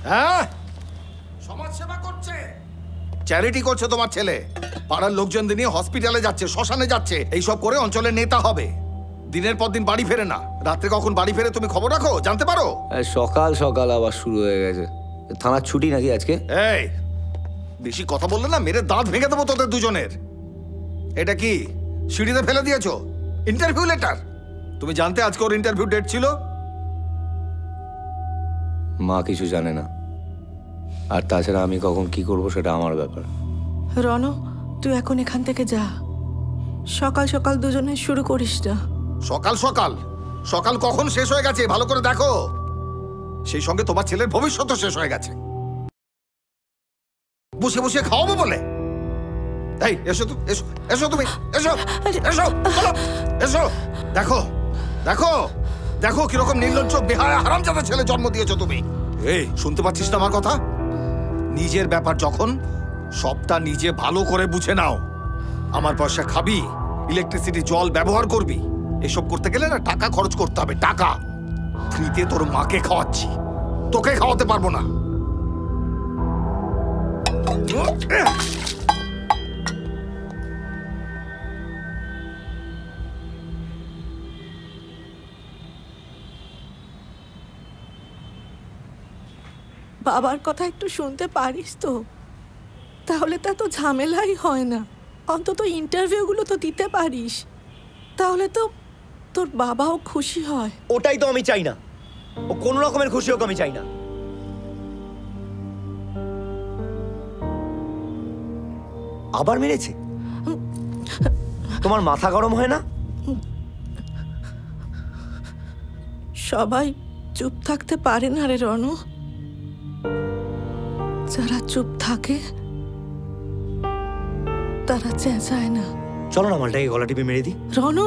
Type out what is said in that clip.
হ্যাঁ, সমাজ সেবা করছে, চ্যারিটি করছে তোমার ছেলে। পাড়ার লোকজনদের নিয়ে হসপিটালে যাচ্ছে, শ্মশানে যাচ্ছে, এইসব করে অঞ্চলের নেতা হবে। দিনের পর দিন বাড়ি ফেরে না, রাত্রে কখন বাড়ি ফেরে তুমি খবর রাখো, জানতে পারো? সকাল সকাল আবার শুরু হয়ে গেছে। থানার ছুটি নাকি আজকে? এই বেশি কথা বললে না মেরে দাঁত ভেঙে দেবো তোদের দুজনের। এটা কি সিঁড়িতে ফেলে দিয়েছো ইন্টারভিউ লেটার? তুমি জানতে আজকে ওর ইন্টারভিউ ডেট ছিল? মা কিছু জানে না, আর তাছাড়া আমি কখন কি করব সেটা আমার ব্যাপার। রণ, তুই এখন এখান থেকে যা। সকাল সকাল দুজনে শুরু করিস না। সকাল সকাল সকাল কখন শেষ হয়ে গেছে ভালো করে দেখো। সেই সঙ্গে তোমার ছেলের ভবিষ্যৎও শেষ হয়ে গেছে। বসে বসে খাওয়াবো বলে? এই এসো তো, এসো এসো, তুমি এসো এসো এসো। দেখো দেখো দেখো কিরকম নির্লজ্জ বেহায়া হারামজাদা ছেলে জন্ম দিয়েছো তুমি। এই শুনতে পাচ্ছিস না আমার কথা? নিজের ব্যাপার যখন, সবটা নিজে ভালো করে বুঝে নাও। আমার পয়সা খাবি, ইলেকট্রিসিটি জল ব্যবহার করবি, এসব করতে গেলে না টাকা খরচ করতে হবে। টাকা ফ্রিতে তোর মাকে খাওয়াচ্ছি, তোকে খাওয়াতে পারবো না। বাবার কথা একটু শুনতে পারিস তো? তাহলে তা তো ঝামেলাই হয় না। অন্তত ইন্টারভিউগুলো তো দিতে পারিস, তাহলে তো তোর বাবাও খুশি হয়। ওটাই তো আমি চাই না, ও কোনো রকমের খুশি হোক আমি চাই না। আবার মেরেছে? তোমার মাথা গরম হয় না? সবাই চুপ থাকতে পারে না রে রণ। যারা চুপ থাকে তারা চেঁচায় না। চলো না মালটাকে গলা টিপে মেরে দিই। রণ,